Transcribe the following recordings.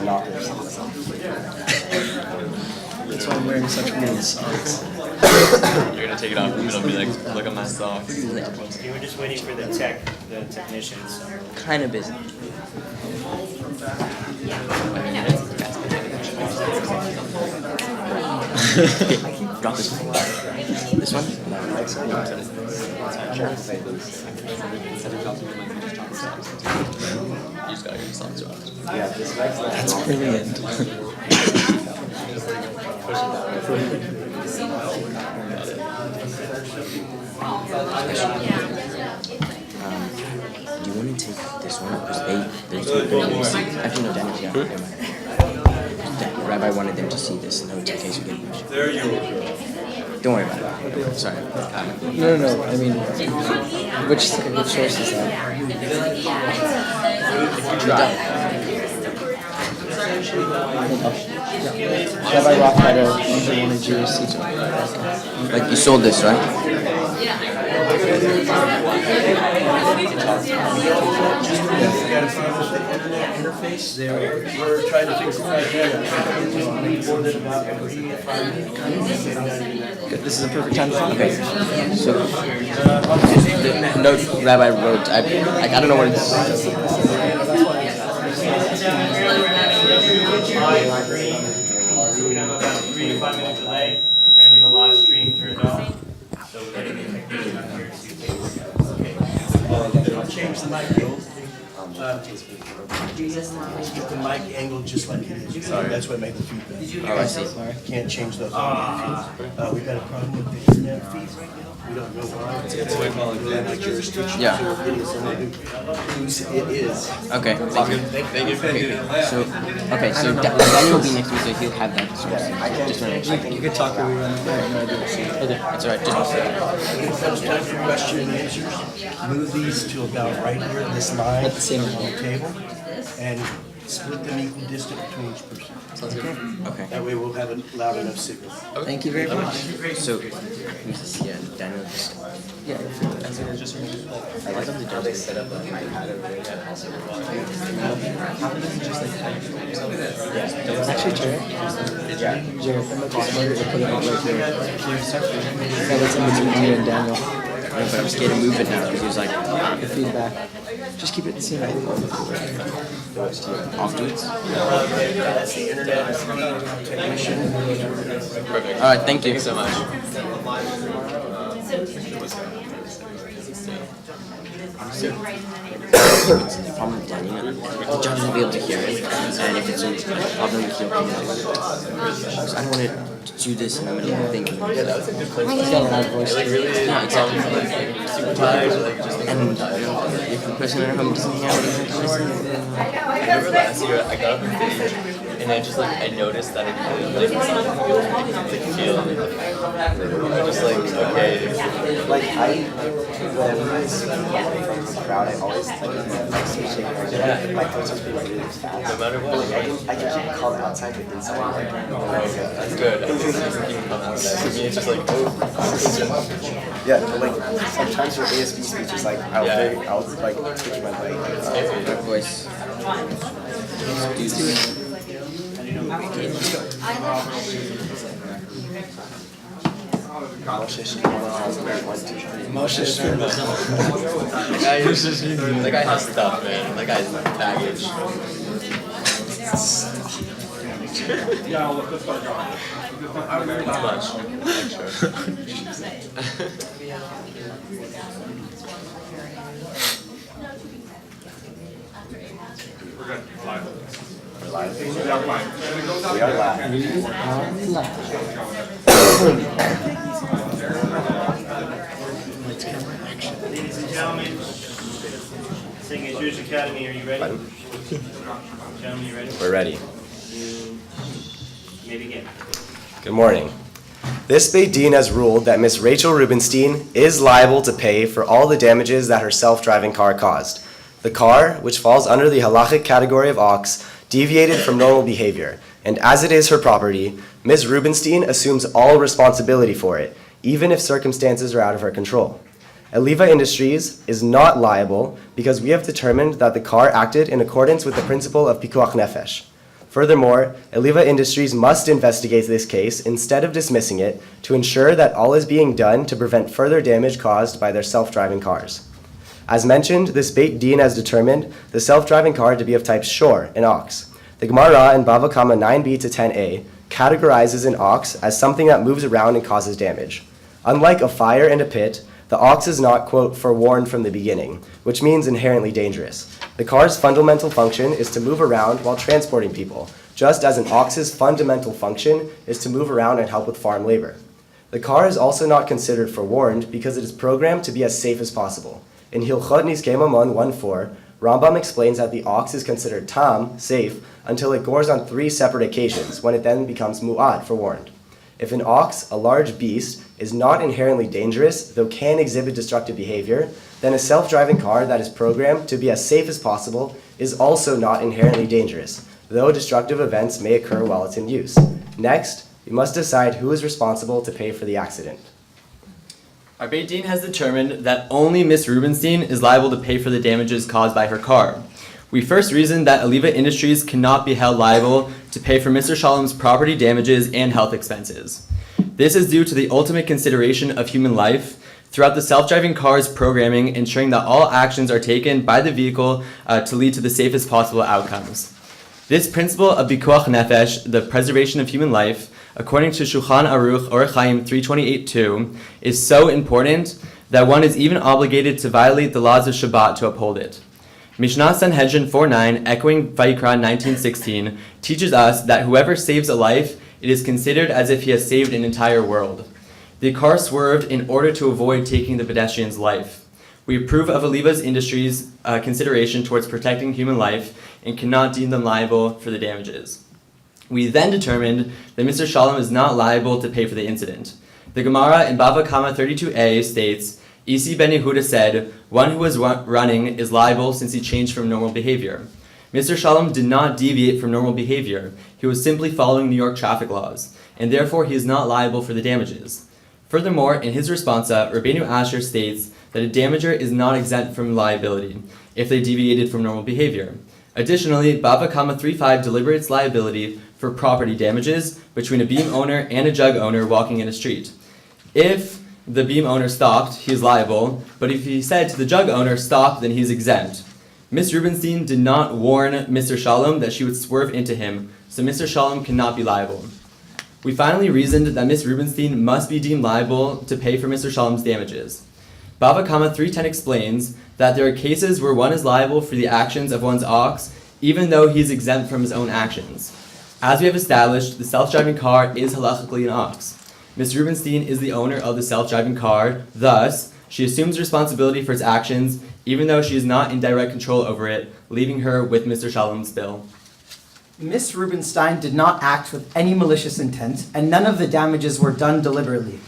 knock their socks off. That's why I'm wearing such weird socks. You're gonna take it off and it'll be like, look at my socks. You were just waiting for the technicians. Kind of busy. Drop this one. This one? You just gotta get your socks off. Yeah, this mic's not That's brilliant. Do you want to take this one? Because there's two videos. Actually, no, Daniel's got it. Rabbi wanted them to see this note in case you get pushed. There you go. Don't worry about it. Sorry. No. I mean, which source is that? Rabbi Rothbard usually wanted you to see it. Like, you sold this, right? Interface there. We're trying to fix it right there. More than about every 5 minutes. Good. This is a perfect time to find Okay. So, the note Rabbi wrote, I don't know what it's... We have about a 3 to 5 minute delay. Apparently the live stream turned off. So we're getting the technician out here to see I'll change the mic angle. Keep the mic angle just like it is. Sorry. That's what made the feedback. Oh, I see. Can't change those. We've got a problem with the internet feed right now. We don't know why. It's like jurisdiction. Yeah. It is. Okay. Thank you. So, okay, so Daniel will be next week, so he'll have that source. Just want to make sure. You could talk over on the Okay, that's alright. Just First time for question and answers. Move these to about right here, this line. At the same on level. the table. And split them equal distant between each person. okay. That way we'll have a loud enough signal. Thank you very much. So, who's this? Yeah, Daniel. Yeah. How they set up like iPad over there and also Actually, Jared. Jared, that might be smarter to put it on right here. That was in between you and Daniel. But I'm scared to move it now because he was like The feedback. Just keep it the same angle. afterwards. That's the internet technician. Perfect. Alright, thank you. Thanks so much. The problem with Daniel, the judge will be able to hear it, and if it's a problem, he'll come out. So I don't want to do this in the middle of the thing. He's got a loud voice. Yeah, exactly. And if the person at home doesn't hear what he's listening to, I remember last year I got up on stage and I just like I noticed that it really doesn't sound like feel. I just like okay. Like whenever I see from the crowd, I always like switching like those are really fast. No matter what. I can keep calm outside but inside. That's good. I can keep coming outside. For me, it's just like, Yeah, but like sometimes your ASB speech is like I'll like switch my mic. my voice. that guy has stuff, man. That guy's baggage. Not much. We're live. We are live. Ladies and gentlemen, St. Jewish Academy, are you ready? Gentlemen, you ready? We're ready. You may begin. Good morning. This Beit Din has ruled that Miss Rachel Rubenstein is liable to pay for all the damages that her self-driving car caused. The car, which falls under the halachic category of ox, deviated from normal behavior, and as it is her property, Ms. Rubenstein assumes all responsibility for it, even if circumstances are out of her control. Eliva Industries is not liable because we have determined that the car acted in accordance with the principle of pikuach nefesh. Furthermore, Eliva Industries must investigate this case instead of dismissing it to ensure that all is being done to prevent further damage caused by their self-driving cars. As mentioned, this Beit Din has determined the self-driving car to be of type shor, an ox. The Gemara in Bava Kama 9b to 10a categorizes an ox as something that moves around and causes damage. Unlike a fire and a pit, the ox is not, quote, forewarned from the beginning, which means inherently dangerous. The car's fundamental function is to move around while transporting people, just as an ox's fundamental function is to move around and help with farm labor. The car is also not considered forewarned because it is programmed to be as safe as possible. In Hilchot Nizkei Mamon 1.4, Rambam explains that the ox is considered tam, safe, until it gores on 3 separate occasions, when it then becomes mu'ad, forewarned. If an ox, a large beast, is not inherently dangerous, though can exhibit destructive behavior, then a self-driving car that is programmed to be as safe as possible is also not inherently dangerous, though destructive events may occur while it's in use. Next, we must decide who is responsible to pay for the accident. Our Beit Din has determined that only Miss Rubenstein is liable to pay for the damages caused by her car. We first reasoned that Eliva Industries cannot be held liable to pay for Mr. Shalom's property damages and health expenses. This is due to the ultimate consideration of human life throughout the self-driving car's programming, ensuring that all actions are taken by the vehicle to lead to the safest possible outcomes. This principle of Pikuach Nefesh, the preservation of human life, according to Shulchan Aruch Orach Chaim 328.2, is so important that one is even obligated to violate the laws of Shabbat to uphold it. Mishnah Sanhedrin 4.9, echoing Vayikra 19.16, teaches us that whoever saves a life, it is considered as if he has saved an entire world. The car swerved in order to avoid taking the pedestrian's life. We approve of Eliva's Industries' consideration towards protecting human life and cannot deem them liable for the damages. We then determined that Mr. Shalom is not liable to pay for the incident. The Gemara in Bava Kama 32a states, Isi ben Yehuda said, one who was running is liable since he changed from normal behavior. Mr. Shalom did not deviate from normal behavior. He was simply following New York traffic laws, and therefore he is not liable for the damages. Furthermore, in his responsa, Rabbeinu Asher states that a damager is not exempt from liability if they deviated from normal behavior. Additionally, Bava Kama 3.5 deliberates liability for property damages between a beam owner and a jug owner walking in a street. If the beam owner stopped, he is liable, but if he said to the jug owner, stop, then he is exempt. Miss Rubenstein did not warn Mr. Shalom that she would swerve into him, so Mr. Shalom cannot be liable. We finally reasoned that Miss Rubenstein must be deemed liable to pay for Mr. Shalom's damages. Bava Kama 3.10 explains that there are cases where one is liable for the actions of one's ox, even though he is exempt from his own actions. As we have established, the self-driving car is halachically an ox. Ms. Rubenstein is the owner of the self-driving car, thus, she assumes responsibility for its actions, even though she is not in direct control over it, leaving her with Mr. Shalom's bill. Miss Rubenstein did not act with any malicious intent, and none of the damages were done deliberately.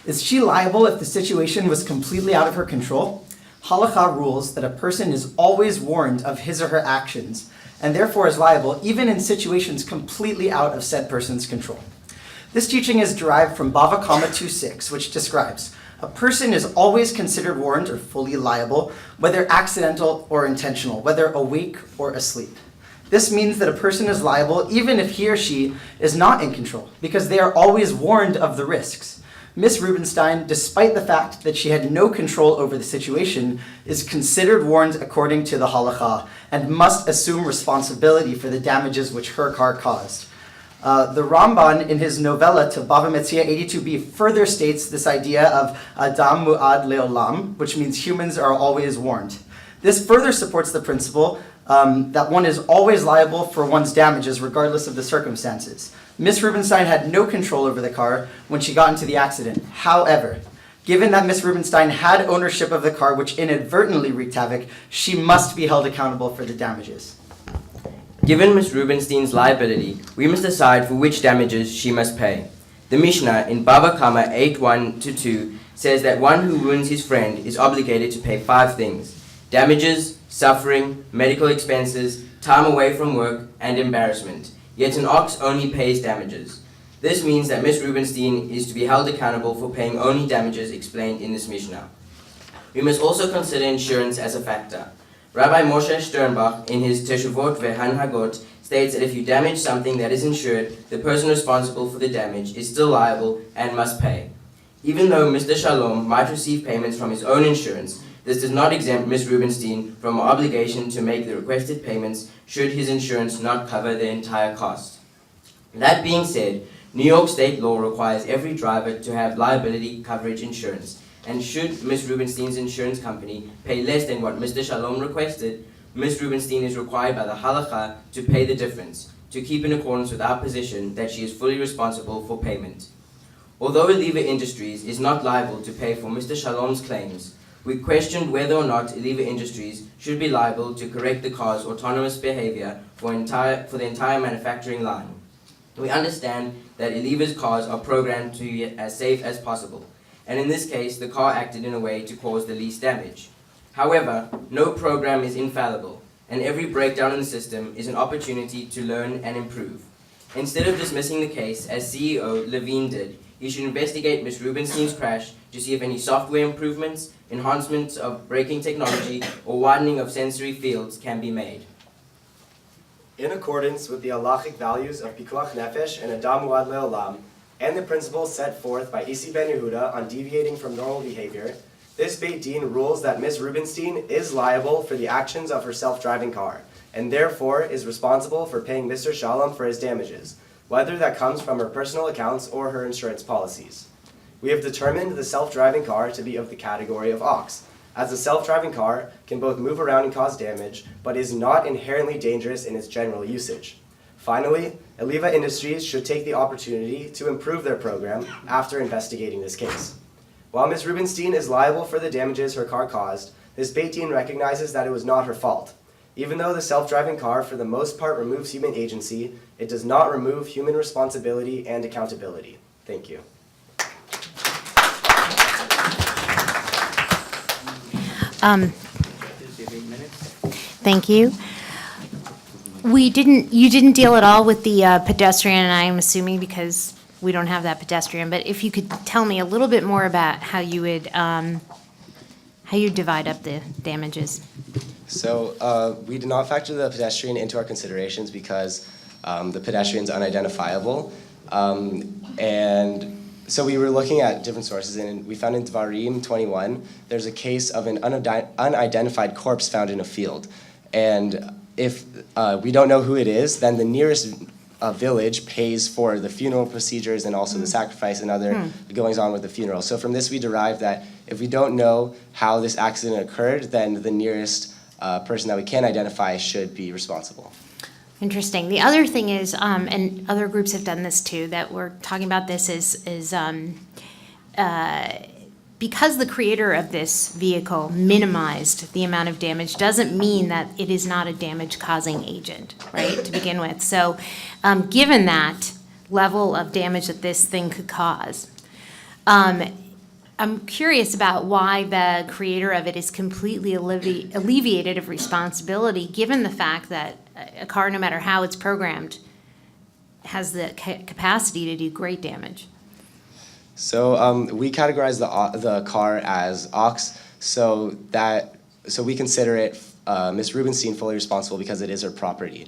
Is she liable if the situation was completely out of her control? Halakha rules that a person is always warned of his or her actions, and therefore is liable even in situations completely out of said person's control. This teaching is derived from Bava Kama 2.6, which describes, a person is always considered warned or fully liable, whether accidental or intentional, whether awake or asleep. This means that a person is liable even if he or she is not in control, because they are always warned of the risks. Miss Rubenstein, despite the fact that she had no control over the situation, is considered warned according to the halakha, and must assume responsibility for the damages which her car caused. The Ramban, in his novella to Bava Metzia 82b, further states this idea of Adam Mu'ad Leolam, which means humans are always warned. This further supports the principle that one is always liable for one's damages regardless of the circumstances. Miss Rubenstein had no control over the car when she got into the accident. However, given that Miss Rubenstein had ownership of the car which inadvertently wreaked havoc, she must be held accountable for the damages. Given Ms. Rubenstein's liability, we must decide for which damages she must pay. The Mishnah in Bava Kama 8.1-2 says that one who wounds his friend is obligated to pay 5 things: damages, suffering, medical expenses, time away from work, and embarrassment. Yet an ox only pays damages. This means that Ms. Rubenstein is to be held accountable for paying only damages explained in this Mishnah. We must also consider insurance as a factor. Rabbi Moshe Sternbach, in his Teshuvot Ve'Hanhagot, states that if you damage something that is insured, the person responsible for the damage is still liable and must pay. Even though Mr. Shalom might receive payments from his own insurance, this does not exempt Ms. Rubenstein from an obligation to make the requested payments should his insurance not cover the entire cost. That being said, New York state law requires every driver to have liability coverage insurance, and should Ms. Rubenstein's insurance company pay less than what Mr. Shalom requested, Ms. Rubenstein is required by the halakha to pay the difference, to keep in accordance with our position that she is fully responsible for payment. Although Eliva Industries is not liable to pay for Mr. Shalom's claims, we questioned whether or not Eliva Industries should be liable to correct the car's autonomous behavior for the entire manufacturing line. We understand that Eliva's cars are programmed to be as safe as possible, and in this case, the car acted in a way to cause the least damage. However, no program is infallible, and every breakdown in the system is an opportunity to learn and improve. Instead of dismissing the case, as CEO Levine did, he should investigate Ms. Rubenstein's crash to see if any software improvements, enhancements of braking technology, or widening of sensory fields can be made. In accordance with the halachic values of Pikuach Nefesh and Adam U'ad Le'olam, and the principles set forth by Isi Ben Yehuda on deviating from normal behavior, this Beit Din rules that Ms. Rubenstein is liable for the actions of her self-driving car, and therefore is responsible for paying Mr. Shalom for his damages, whether that comes from her personal accounts or her insurance policies. We have determined the self-driving car to be of the category of ox, as the self-driving car can both move around and cause damage, but is not inherently dangerous in its general usage. Finally, Eliva Industries should take the opportunity to improve their program after investigating this case. While Ms. Rubenstein is liable for the damages her car caused, this Beit Din recognizes that it was not her fault. Even though the self-driving car for the most part removes human agency, it does not remove human responsibility and accountability. Thank you. Thank you. You didn't deal at all with the pedestrian, and I'm assuming because we don't have that pedestrian, but if you could tell me a little bit more about how you would, divide up the damages. So we did not factor the pedestrian into our considerations because the pedestrian is unidentifiable. And so we were looking at different sources, and we found in Dvarim 21, there's a case of an unidentified corpse found in a field. And if we don't know who it is, then the nearest village pays for the funeral procedures and also the sacrifice and other goings on with the funeral. So from this we derive that if we don't know how this accident occurred, then the nearest person that we can identify should be responsible. Interesting. The other thing is, and other groups have done this too, that we're talking about this is because the creator of this vehicle minimized the amount of damage doesn't mean that it is not a damage-causing agent, right, to begin with. So given that level of damage that this thing could cause, I'm curious about why the creator of it is completely alleviated of responsibility, given the fact that a car, no matter how it's programmed, has the capacity to do great damage. So we categorize the car as ox, so we consider it Ms. Rubenstein fully responsible because it is her property.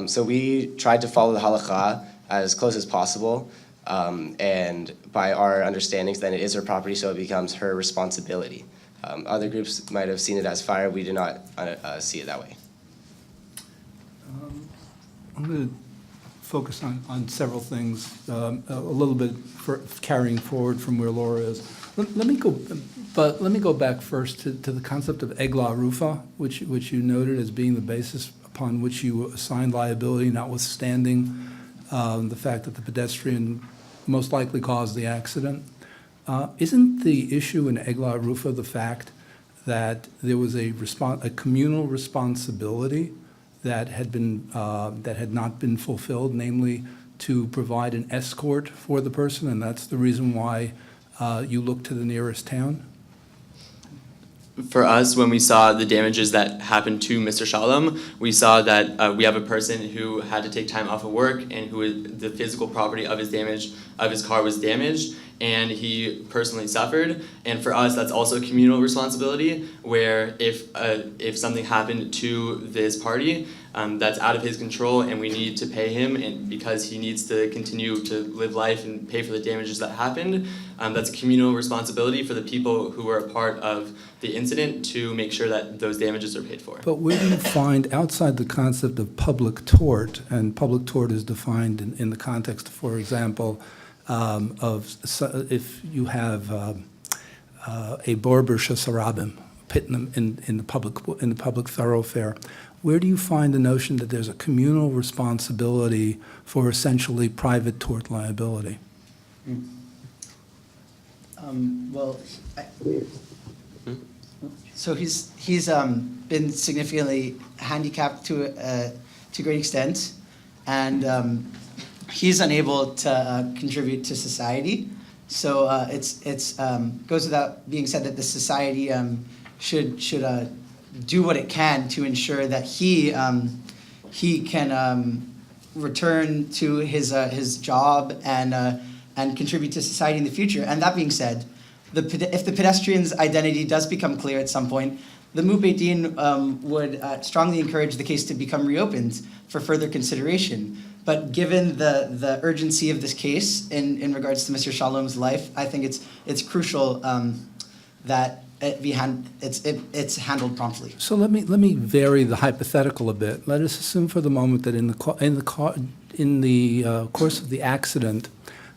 So we tried to follow the halakha as close as possible, and by our understandings, then it is her property, so it becomes her responsibility. Other groups might have seen it as fire. We did not see it that way. I'm going to focus on several things, a little bit carrying forward from where Laura is. Let me go back first to the concept of egla rufa, which you noted as being the basis upon which you assigned liability, notwithstanding the fact that the pedestrian most likely caused the accident. Isn't the issue in egla rufa the fact that there was a communal responsibility that had not been fulfilled, namely to provide an escort for the person, and that's the reason why you looked to the nearest town? For us, when we saw the damages that happened to Mr. Shalom, we saw that we have a person who had to take time off of work and the physical property of his car was damaged, and he personally suffered. And for us, that's also communal responsibility, where if something happened to this party, that's out of his control, and we need to pay him, and because he needs to continue to live life and pay for the damages that happened. That's a communal responsibility for the people who were a part of the incident to make sure that those damages are paid for. But where do you find, outside the concept of public tort, and public tort is defined in the context, for example, if you have a borber shasarabim, pit in the public thoroughfare, where do you find the notion that there's a communal responsibility for essentially private tort liability? Well, so he's been significantly handicapped to a great extent, and he's unable to contribute to society. So it's goes without being said that the society should do what it can to ensure that he can return to his job and contribute to society in the future. And that being said, if the pedestrian's identity does become clear at some point, the Moot Beit Din would strongly encourage the case to become reopened for further consideration. But given the urgency of this case in regards to Mr. Shalom's life, I think it's crucial that it's handled promptly. So let me vary the hypothetical a bit. Let us assume for the moment that in the course of the accident,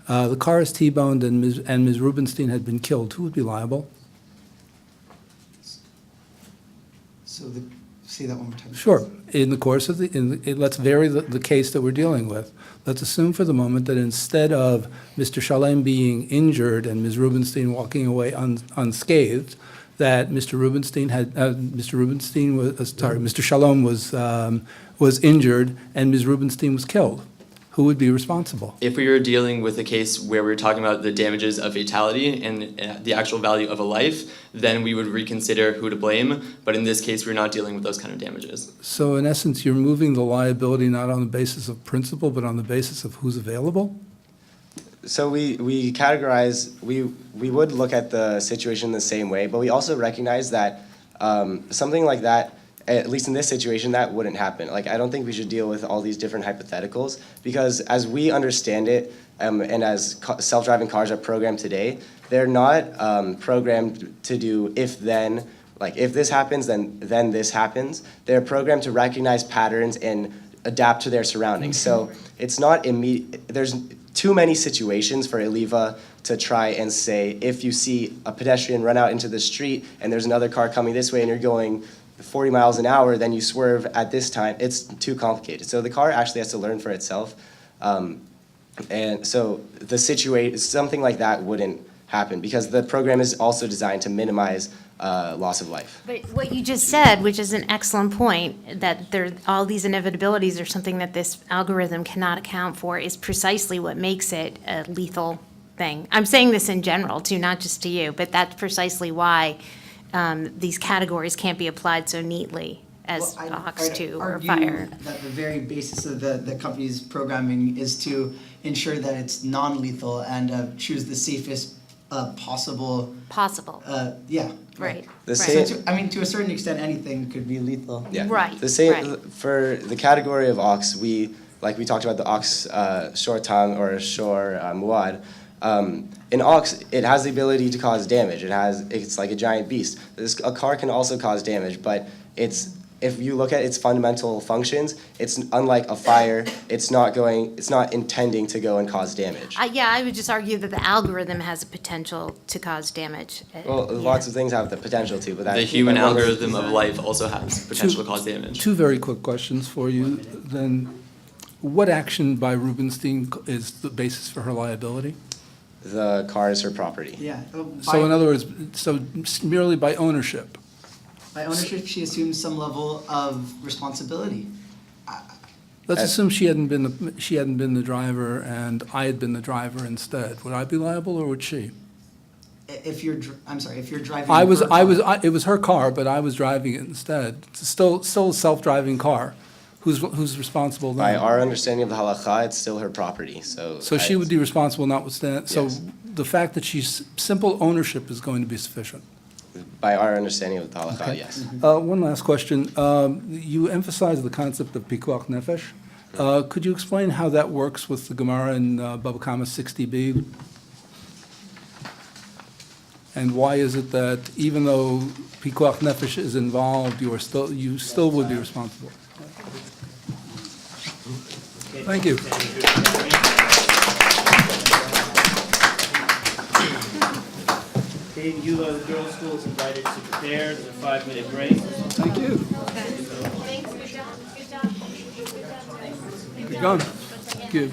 the car is T-boned and Ms. Rubenstein had been killed. Who would be liable? So say that one more time. Sure. In the course of let's vary the case that we're dealing with. Let's assume for the moment that instead of Mr. Shalom being injured and Ms. Rubenstein walking away unscathed, that Mr. Shalom was injured and Ms. Rubenstein was killed. Who would be responsible? If we were dealing with a case where we were talking about the damages of fatality and the actual value of a life, then we would reconsider who to blame. But in this case, we're not dealing with those kind of damages. So in essence, you're moving the liability not on the basis of principle, but on the basis of who's available? So we categorize, we would look at the situation the same way, but we also recognize that something like that, at least in this situation, that wouldn't happen. Like, I don't think we should deal with all these different hypotheticals, because as we understand it, and as self-driving cars are programmed today, they're not programmed to do if-then, like if this happens, then this happens. They're programmed to recognize patterns and adapt to their surroundings. So it's not immediate. There's too many situations for Eliva to try and say, if you see a pedestrian run out into the street and there's another car coming this way and you're going 40 miles an hour, then you swerve at this time. It's too complicated. So the car actually has to learn for itself. And so the something like that wouldn't happen, because the program is also designed to minimize loss of life. But what you just said, which is an excellent point, that all these inevitabilities are something that this algorithm cannot account for, is precisely what makes it a lethal thing. I'm saying this in general too, not just to you, but that's precisely why these categories can't be applied so neatly as OX2 or fire. That the very basis of the company's programming is to ensure that it's non-lethal and choose the safest possible. Yeah. Right. So to a certain extent, anything could be lethal. Yeah. Right. The same right. for the category of ox. We talked about the ox shor tam or shor muad. In ox, it has the ability to cause damage. It's like a giant beast. A car can also cause damage, but if you look at its fundamental functions, it's unlike a fire. It's not intending to go and cause damage. I would just argue that the algorithm has a potential to cause damage. Well, lots of things have the potential to, but the human algorithm of life also has potential to cause damage. Two very quick questions for you. Then, what action by Rubenstein is the basis for her liability? The car is her property. Yeah. So in other words, merely by ownership. By ownership, she assumes some level of responsibility. Let's assume she hadn't been the driver and I had been the driver instead. Would I be liable, or would she? If you're driving. It was her car, but I was driving it instead. It's still a self-driving car. Who's responsible then? By our understanding of the halakha, it's still her property. So she would be responsible, notwithstanding. So Yes. the fact that she's simple ownership is going to be sufficient. By our understanding of the halakha, Okay. yes. One last question. You emphasized the concept of pikuach nefesh. Could you explain how that works with the Gemara in Bava Kama 60b? And why is it that even though pikuach nefesh is involved, you still would be responsible? Thank you. Dave, you, the girls' school is invited to prepare. There's a 5-minute break. Thank you. Good going. Thank you.